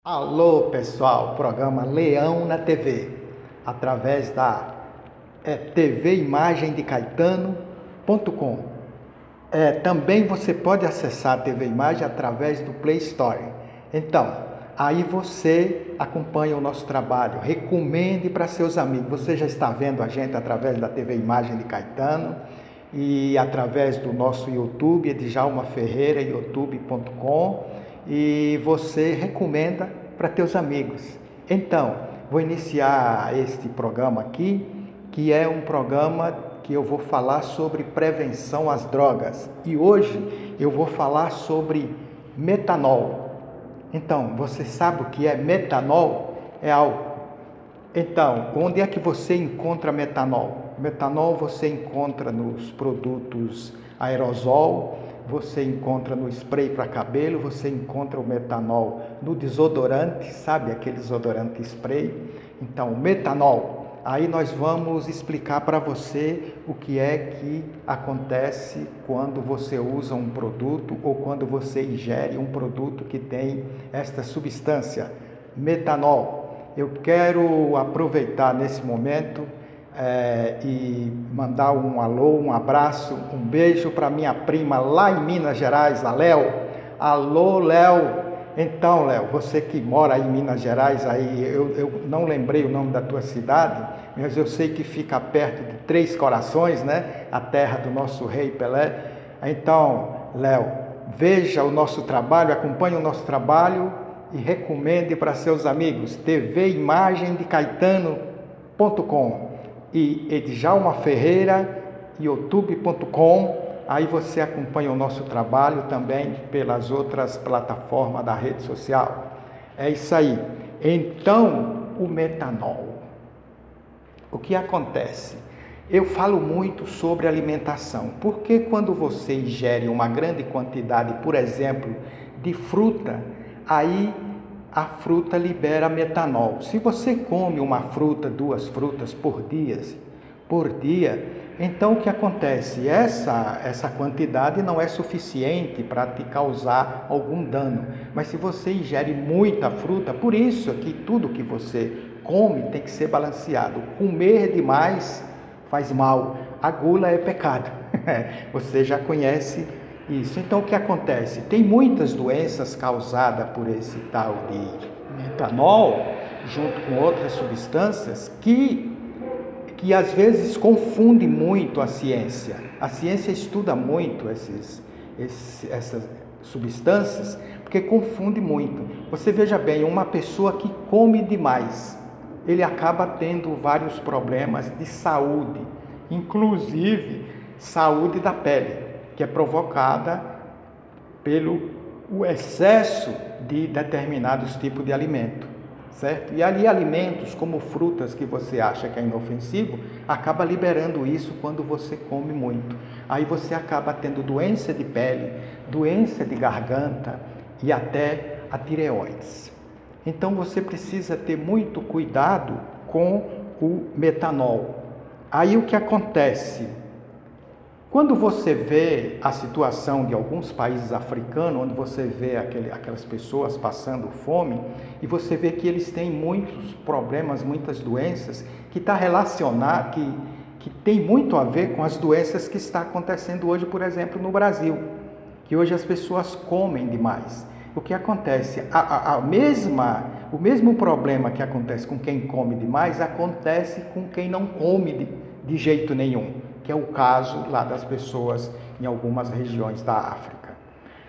Alô pessoal, programa Leão na TV, através da TV Imagem de Caetano.com. Também você pode acessar a TV Imagem através do Play Store. Então, aí você acompanha o nosso trabalho, recomende para seus amigos. Você já está vendo a gente através da TV Imagem de Caetano e através do nosso YouTube, Djalma Ferreira, youtube.com, e você recomenda para teus amigos. Então, vou iniciar este programa aqui, que é um programa que eu vou falar sobre prevenção às drogas. E hoje eu vou falar sobre metanol. Então, você sabe o que é metanol? É álcool. Então, onde é que você encontra metanol? Metanol você encontra nos produtos aerosol, você encontra no spray para cabelo, você encontra o metanol no desodorante, sabe aquele desodorante spray? Então, o metanol, aí nós vamos explicar para você o que é que acontece quando você usa um produto ou quando você ingere um produto que tem esta substância, metanol. Eu quero aproveitar nesse momento e mandar um alô, um abraço, um beijo para minha prima lá em Minas Gerais, a Léo. Alô, Léo. Então, Léo, você que mora aí em Minas Gerais, aí eu não lembrei o nome da tua cidade, mas eu sei que fica perto de Três Corações, né? A terra do nosso rei Pelé. Então, Léo, veja o nosso trabalho, acompanhe o nosso trabalho e recomende para seus amigos. TV Imagem de Caetano.com e Djalma Ferreira, youtube.com. Aí você acompanha o nosso trabalho também pelas outras plataformas da rede social. É isso aí. Então, o metanol. O que acontece? Eu falo muito sobre alimentação, porque quando você ingere uma grande quantidade, por exemplo, de fruta, aí a fruta libera metanol. Se você come uma fruta, duas frutas por dia, então o que acontece? Essa quantidade não é suficiente para te causar algum dano. Mas se você ingere muita fruta, por isso que tudo que você come tem que ser balanceado. Comer demais faz mal. A gula é pecado. Você já conhece isso. Então o que acontece? Tem muitas doenças causadas por esse tal de metanol, junto com outras substâncias, que às vezes confunde muito a ciência. A ciência estuda muito essas substâncias, porque confunde muito. Você veja bem, uma pessoa que come demais, ele acaba tendo vários problemas de saúde, inclusive saúde da pele, que é provocada pelo excesso de determinados tipos de alimento, certo? E ali alimentos como frutas que você acha que é inofensivo, acaba liberando isso quando você come muito. Aí você acaba tendo doença de pele, doença de garganta e até a tireoides. Então você precisa ter muito cuidado com o metanol. Aí o que acontece? Quando você vê a situação de alguns países africanos, onde você vê aquelas pessoas passando fome, e você vê que eles têm muitos problemas, muitas doenças, que está relacionado, que tem muito a ver com as doenças que está acontecendo hoje, por exemplo, no Brasil, que hoje as pessoas comem demais. O que acontece? O mesmo problema que acontece com quem come demais, acontece com quem não come de jeito nenhum, que é o caso lá das pessoas em algumas regiões da África.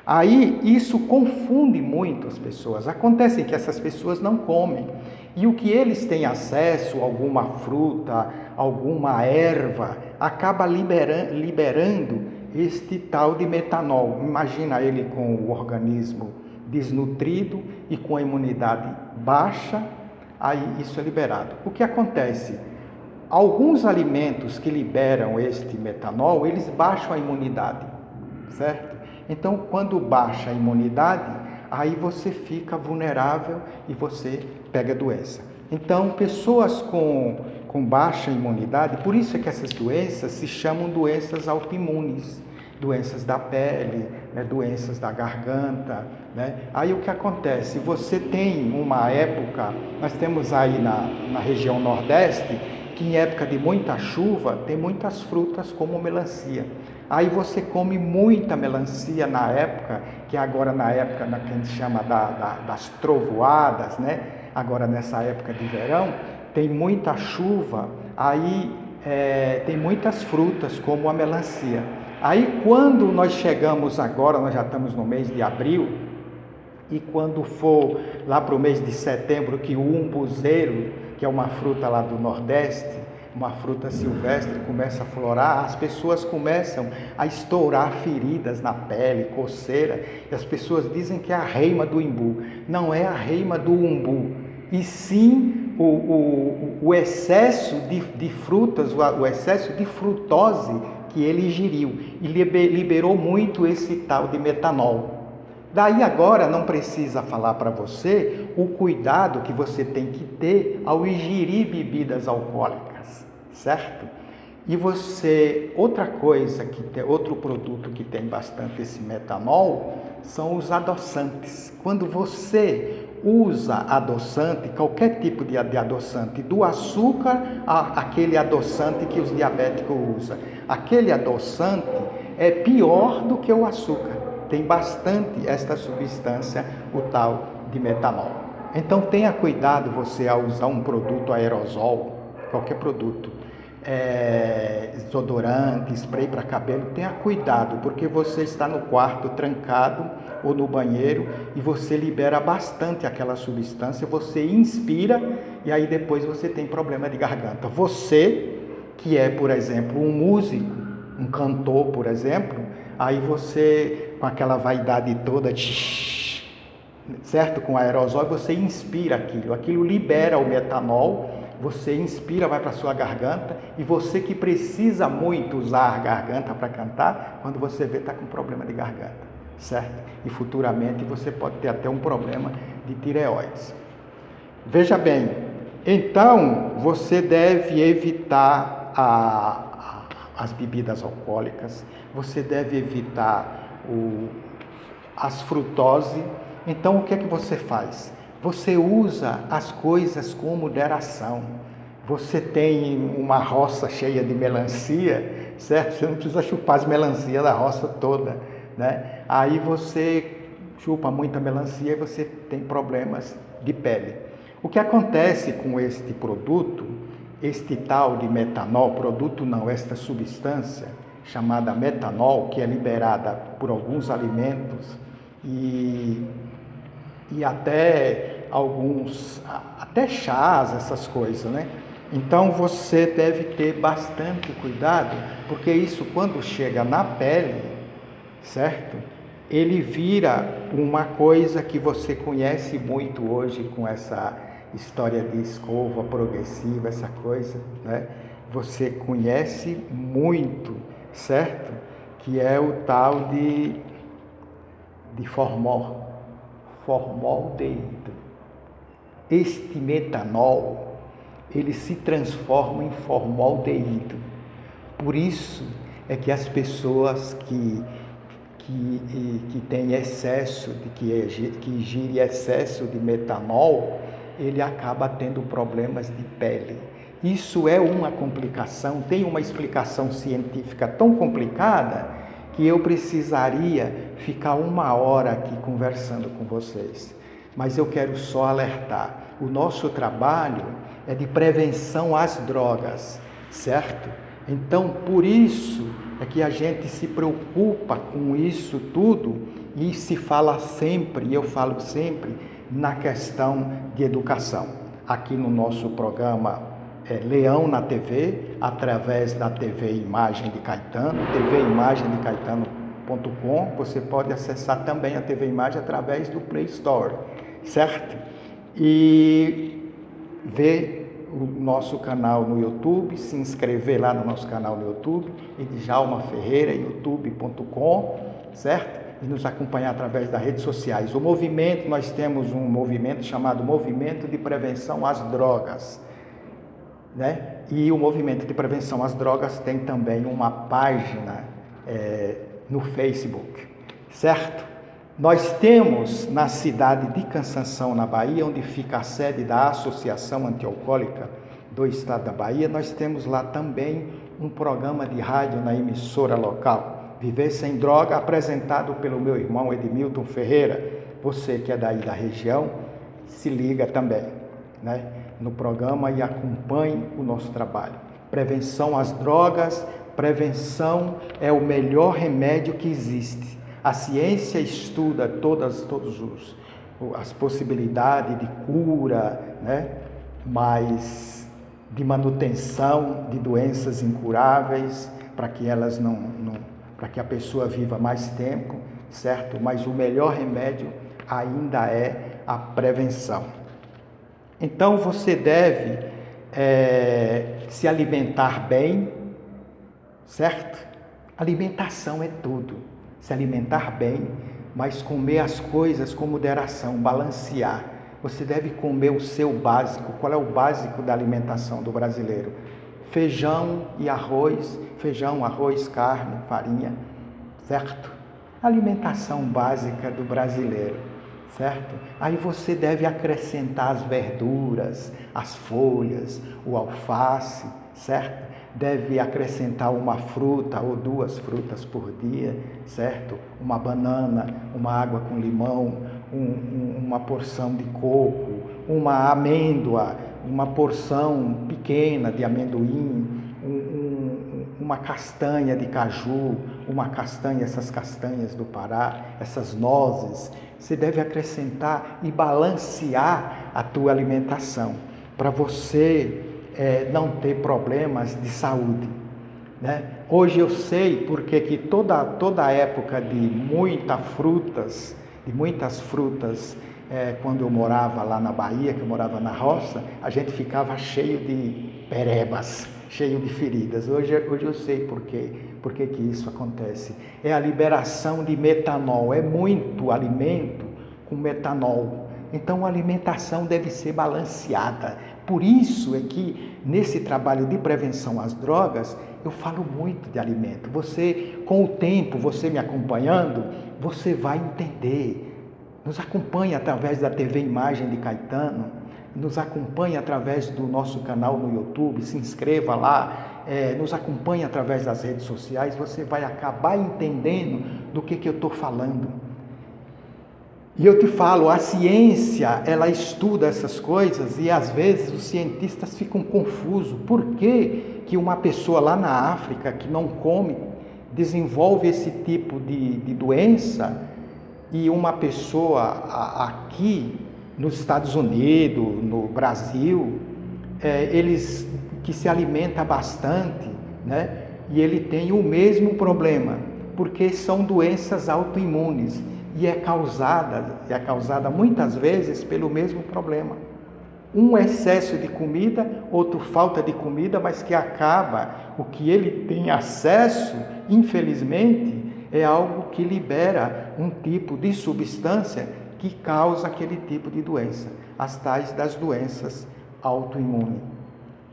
Aí isso confunde muito as pessoas. Acontece que essas pessoas não comem e o que eles têm acesso, alguma fruta, alguma erva, acaba liberando este tal de metanol. Imagina ele com o organismo desnutrido e com a imunidade baixa, aí isso é liberado. O que acontece? Alguns alimentos que liberam este metanol, eles baixam a imunidade, certo? Então, quando baixa a imunidade, aí você fica vulnerável e você pega doença. Então, pessoas com baixa imunidade, por isso é que essas doenças se chamam doenças autoimunes. doenças da pele, né, doenças da garganta, né? Aí o que acontece? Você tem uma época, nós temos aí na região Nordeste, que em época de muita chuva tem muitas frutas como melancia. Aí você come muita melancia na época, que agora na época que a gente chama das trovoadas, né? Agora nessa época de verão, tem muita chuva, aí tem muitas frutas como a melancia. Aí quando nós chegamos agora, nós já estamos no mês de abril, e quando for lá para o mês de setembro, que o umbuzeiro, que é uma fruta lá do Nordeste, uma fruta silvestre, começa a florar, as pessoas começam a estourar feridas na pele, coceira, e as pessoas dizem que é a reima do umbu. Não é a reima do umbu, e sim o excesso de frutas, o excesso de frutose que ele ingeriu, e liberou muito esse tal de metanol. Daí agora não precisa falar para você o cuidado que você tem que ter ao ingerir bebidas alcoólicas, certo? E outra coisa, outro produto que tem bastante esse metanol, são os adoçantes. Quando você usa adoçante, qualquer tipo de adoçante, do açúcar aquele adoçante que os diabéticos usam, aquele adoçante é pior do que o açúcar. Tem bastante esta substância, o tal de metanol. Então tenha cuidado você ao usar um produto aerosol, qualquer produto, desodorante, spray para cabelo, tenha cuidado, porque você está no quarto trancado ou no banheiro e você libera bastante aquela substância, você inspira e aí depois você tem problema de garganta. Você, que é, por exemplo, um músico, um cantor, por exemplo, aí você, com aquela vaidade toda, certo? Com aerosol, você inspira aquilo libera o metanol, você inspira, vai para a sua garganta, e você que precisa muito usar a garganta para cantar, quando você vê, está com problema de garganta, certo? E futuramente você pode ter até um problema de tireoides. Veja bem, então você deve evitar as bebidas alcoólicas, você deve evitar as frutose. Então o que é que você faz? Você usa as coisas com moderação. Você tem uma roça cheia de melancia, certo? Você não precisa chupar as melancias da roça toda, né? Aí você chupa muita melancia e você tem problemas de pele. O que acontece com este produto, este tal de metanol, produto não, esta substância chamada metanol, que é liberada por alguns alimentos e até chás, essas coisas, né? Então você deve ter bastante cuidado, porque isso quando chega na pele, certo? Ele vira uma coisa que você conhece muito hoje com essa história de escova progressiva, essa coisa, né? Você conhece muito, certo? Que é o tal de formaldeído. Este metanol, ele se transforma em formaldeído. Por isso é que as pessoas que têm excesso, que ingere excesso de metanol, ele acaba tendo problemas de pele. Isso é uma complicação, tem uma explicação científica tão complicada que eu precisaria ficar 1 hora aqui conversando com vocês. Mas eu quero só alertar, o nosso trabalho é de prevenção às drogas, certo? Então, por isso é que a gente se preocupa com isso tudo e se fala sempre, e eu falo sempre, na questão de educação. Aqui no nosso programa Leão na TV, através da TV Imagem de Caetano, tvimagemdecaetano.com, você pode acessar também a TV Imagem através do Play Store, certo? E ver o nosso canal no YouTube, se inscrever lá no nosso canal no YouTube, Djalma Ferreira, youtube.com, certo? E nos acompanhar através das redes sociais. O movimento, nós temos um movimento chamado Movimento de Prevenção às Drogas, né? E o Movimento de Prevenção às Drogas tem também uma página no Facebook, certo? Nós temos na cidade de Cansanção, na Bahia, onde fica a sede da Associação Antialcoólica do Estado da Bahia, nós temos lá também um programa de rádio na emissora local, Viver Sem Droga, apresentado pelo meu irmão Edmilton Ferreira. Você que é daí da região, se liga também, né, no programa e acompanhe o nosso trabalho. Prevenção às drogas, prevenção é o melhor remédio que existe. A ciência estuda todas as possibilidades de cura, né? Mas de manutenção de doenças incuráveis, para que elas para que a pessoa viva mais tempo, certo? Mas o melhor remédio ainda é a prevenção. Então você deve se alimentar bem, certo? Alimentação é tudo. Se alimentar bem, mas comer as coisas com moderação, balancear. Você deve comer o seu básico. Qual é o básico da alimentação do brasileiro? Feijão e arroz, feijão, arroz, carne, farinha, certo? Alimentação básica do brasileiro, certo? Aí você deve acrescentar as verduras, as folhas, o alface, certo? Deve acrescentar uma fruta ou 2 frutas por dia, certo? Uma banana, uma água com limão, uma porção de coco, uma amêndoa, uma porção pequena de amendoim, uma castanha de caju, uma castanha, essas castanhas do Pará, essas nozes. Você deve acrescentar e balancear a tua alimentação para você não ter problemas de saúde, né? Hoje eu sei porque que toda época de muitas frutas, quando eu morava lá na Bahia, que eu morava na roça, a gente ficava cheio de perebas, cheio de feridas. Hoje eu sei por que isso acontece. É a liberação de metanol, é muito alimento com metanol. Então a alimentação deve ser balanceada. Por isso é que nesse trabalho de prevenção às drogas, eu falo muito de alimento. Você, com o tempo, você me acompanhando, você vai entender. Nos acompanhe através da TV Imagem de Caetano, nos acompanhe através do nosso canal no YouTube, se inscreva lá, nos acompanhe através das redes sociais, você vai acabar entendendo do que eu estou falando. E eu te falo, a ciência, ela estuda essas coisas e às vezes os cientistas ficam confusos. Por que uma pessoa lá na África que não come desenvolve esse tipo de doença e uma pessoa aqui nos Estados Unidos, no Brasil, eles que se alimenta bastante, né? E ele tem o mesmo problema, porque são doenças autoimunes. E é causada muitas vezes pelo mesmo problema. Um excesso de comida, outro falta de comida, mas que acaba, o que ele tem acesso, infelizmente, é algo que libera um tipo de substância que causa aquele tipo de doença, as tais das doenças autoimunes,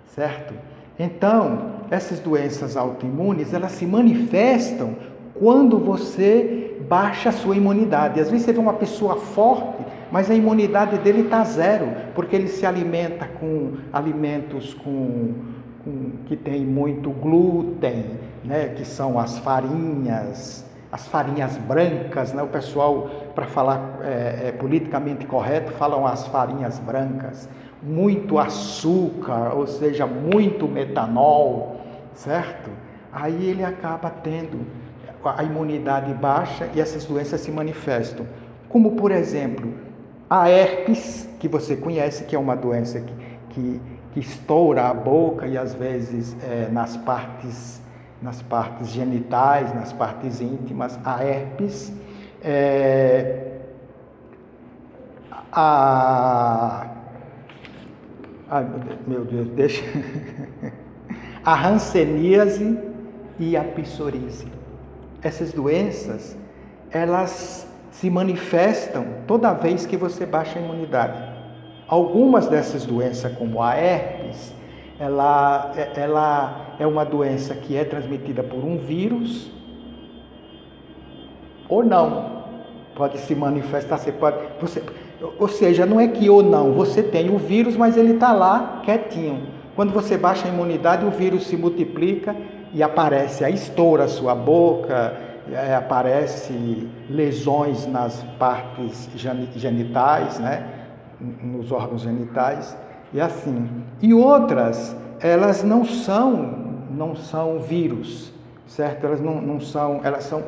certo? Então, essas doenças autoimunes, elas se manifestam quando você baixa a sua imunidade. Às vezes você vê uma pessoa forte, mas a imunidade dele está zero, porque ele se alimenta com alimentos que tem muito glúten, né? Que são as farinhas brancas, né? O pessoal, para falar politicamente correto, falam as farinhas brancas, muito açúcar, ou seja, muito metanol, certo? Aí ele acaba tendo a imunidade baixa e essas doenças se manifestam. Como, por exemplo, a herpes, que você conhece, que é uma doença que estoura a boca e às vezes nas partes genitais, nas partes íntimas, a herpes. Meu Deus, deixa. A hanseníase e a psoríase. Essas doenças, elas se manifestam toda vez que você baixa a imunidade. Algumas dessas doenças, como a herpes, ela é uma doença que é transmitida por um vírus, ou não. Pode se manifestar, ou seja, não é que ou não, você tem o vírus, mas ele está lá quietinho. Quando você baixa a imunidade, o vírus se multiplica e aparece, aí estoura a sua boca, aparece lesões nas partes genitais, né? Nos órgãos genitais, e assim. E outras, elas não são vírus, certo? Elas não são, elas são,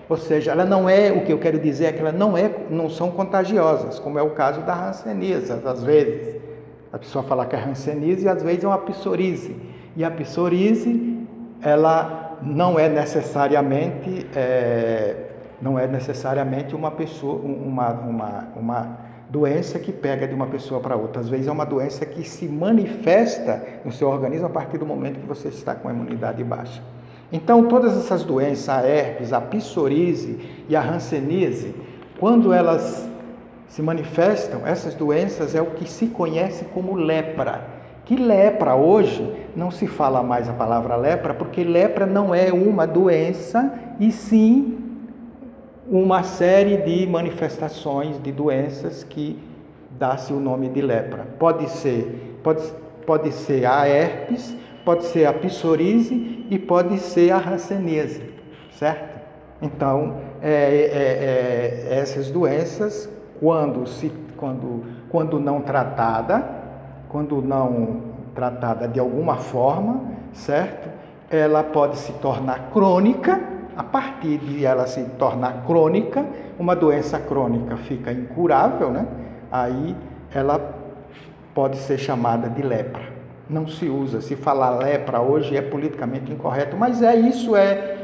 ou seja, ela não é, o que eu quero dizer é que elas não são contagiosas, como é o caso da hanseníase, às vezes. A pessoa fala que é hanseníase e às vezes é uma psoríase. E a psoríase, ela não é necessariamente uma doença que pega de uma pessoa para outra. Às vezes é uma doença que se manifesta no seu organismo a partir do momento que você está com a imunidade baixa. Então, todas essas doenças, a herpes, a psoríase e a hanseníase, quando elas se manifestam, essas doenças é o que se conhece como lepra. Que lepra hoje, não se fala mais a palavra lepra, porque lepra não é uma doença, e sim uma série de manifestações de doenças que dá-se o nome de lepra. Pode ser a herpes, pode ser a psoríase e pode ser a hanseníase, certo? Então, essas doenças, quando não tratada de alguma forma, certo? Ela pode se tornar crônica. A partir de ela se tornar crônica, uma doença crônica fica incurável, né? Aí ela pode ser chamada de lepra. Não se usa, se falar lepra hoje é politicamente incorreto, mas isso é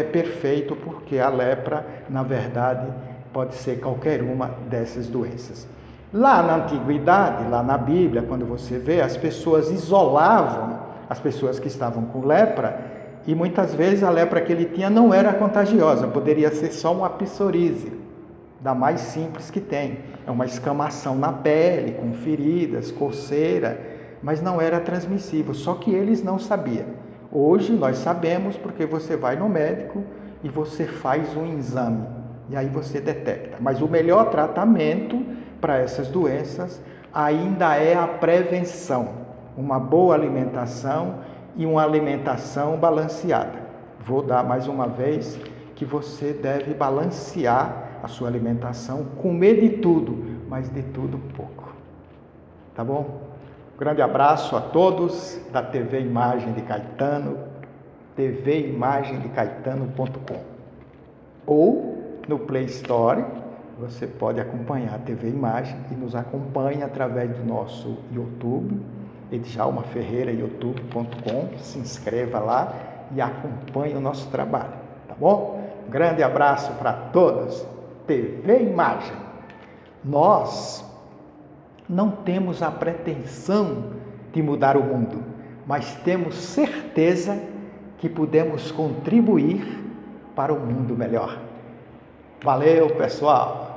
perfeito, porque a lepra, na verdade, pode ser qualquer uma dessas doenças. Lá na antiguidade, lá na Bíblia, quando você vê, as pessoas isolavam as pessoas que estavam com lepra, e muitas vezes a lepra que ele tinha não era contagiosa, poderia ser só uma psoríase, da mais simples que tem. É uma escamação na pele, com feridas, coceira, mas não era transmissível, só que eles não sabiam. Hoje nós sabemos, porque você vai no médico e você faz um exame, e aí você detecta. Mas o melhor tratamento para essas doenças ainda é a prevenção, uma boa alimentação e uma alimentação balanceada. Vou dar mais uma vez que você deve balancear a sua alimentação, comer de tudo, mas de tudo pouco. Tá bom? Um grande abraço a todos da TV Imagem de Caetano, tvimagemdecaetano.com. Ou no Play Store, você pode acompanhar a TV Imagem e nos acompanha através do nosso YouTube, Edjalma Ferreira, youtube.com. Se inscreva lá e acompanhe o nosso trabalho, tá bom? Um grande abraço para todos. TV Imagem. Nós não temos a pretensão de mudar o mundo, mas temos certeza que podemos contribuir para um mundo melhor. Valeu, pessoal!